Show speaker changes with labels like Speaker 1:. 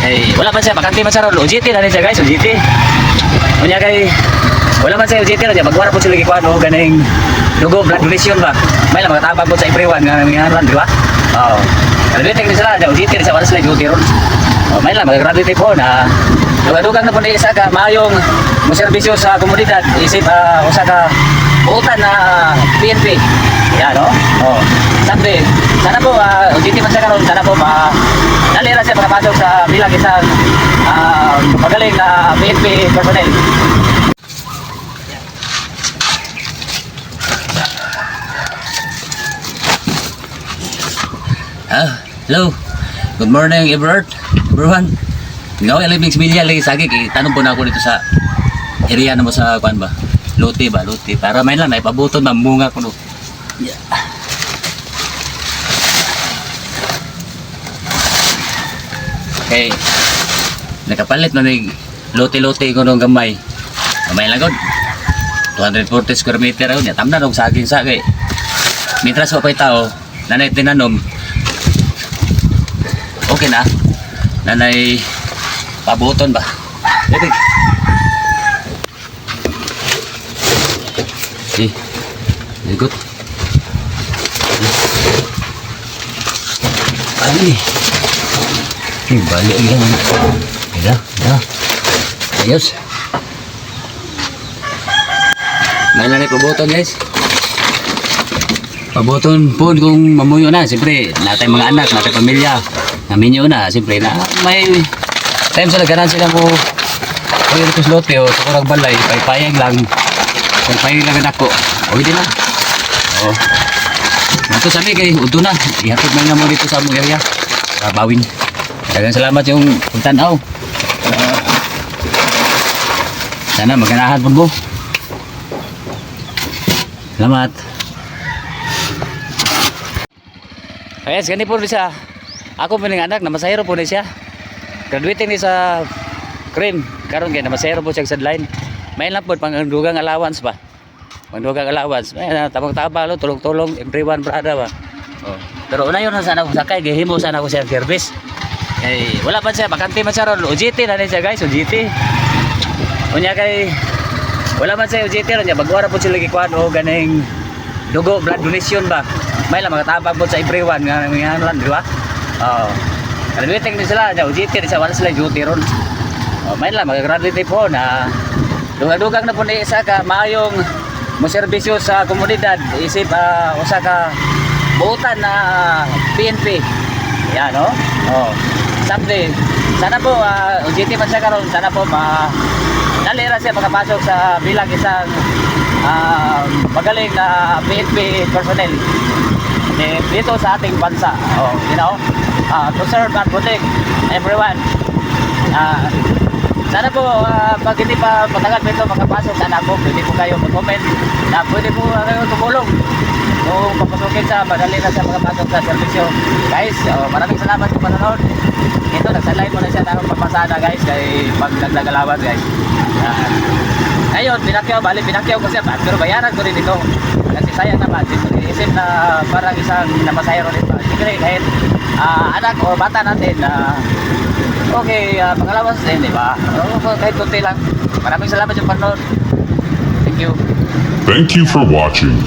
Speaker 1: Eh, wala man siya, bakante man siya ron. OJT na rin siya guys, OJT. Kunya kay, wala man siya OJT na siya. Magwara po sila kikuan o ganing dugo, blood donation ba? May lang makatabag po sa everyone nga nangyayari, di ba? Oo. Graduate na sila, OJT na siya, wala sila duty ron. May lang, mag-graduate po na dugang na po na isa ka, maayong servisyo sa komunidad, isip usa ka buutan na PNP. Yan, no? Oh. Sabi, sana po, OJT man siya karon, sana po, nalira siya makapasok sa bilang isang magaling na PNP personnel. Hello. Good morning, everyone. Ngaw, Mix Media lagi sagi tanong po na ako dito sa area na mo sa kuan ba? Lote ba? Lote. Para may lang naipabuton mamunga ko no. Yeah. Okay. Nakapalit na ning lote-lote ko nung gamay. Gamay lang gud. 240 square meter raw niya. Tamna og saging-sagay. Mitras pa pay tao, nanay tinanom. Okay na. Nanay pabuton ba? Ibig. Ikot. Balik. Balik yan. Ya. Ayos. Nanay pabuton guys. Pabuton po kung mamuyo na. Siyempre, natin mga anak, natin pamilya. Namin yun na, siyempre na may time sa lagaran sila mo kung ito sa lote o sa kurang balay, paypayag lang kung payag lang ako, o hindi na o, nato sabi kay udo na, ihatid na mo dito sa among area sa Bawin. Dagang salamat yung pagtanaw, sana maganahan po mo. Salamat. Ayos, ganito po siya. Ako po ng anak, namasahero po na siya. Graduating ni sa cream. Karon kaya namasahero po siya sa line. May lang po pang dugang allowance ba? Pang dugang allowance. May tabang-tabang, tulong-tulong, everyone brada ba? Oh. Pero una yun sana kung sakay, gihimo sana ko siya service. Eh, wala pa siya, bakante man siya ron. OJT na rin siya guys, OJT. Kunya kay, wala man siya OJT ron niya. Bagwara po sila kikuan o ganing dugo, blood donation ba? May lang makatabag po sa everyone nga nangyayari, di ba? Graduating din sila, OJT din siya, wala sila duty ron. May lang, mag-graduate po na dugang na po na isa ka, maayong servisyo sa komunidad, isip usa ka buutan na PNP. Yan, no? Sabi, sana po, OJT man siya karon, sana po, nalira siya makapasok sa bilang isang magaling na PNP personnel dito sa ating bansa. You know, to serve and protect everyone. Sana po pag hindi pa matagal dito makapasok, sana po pwede po kayo mag-comment na pwede po kayo tumulong kung papasukin sa madali na sa makapasok sa servisyo. Guys, maraming salamat sa panonood. Ito, nagsalay mo na siya na papasada guys kay pag naglagalawan guys. Ngayon, pinakyaw ko siya pero bayaran ko rin ito kasi sayang naman, isip na parang isang napasayro rin pa. Sige kahit anak o bata natin okay, pangalawas din, di ba? Kahit kunti lang. Maraming salamat sa panonood. Thank you.
Speaker 2: Thank you for watching.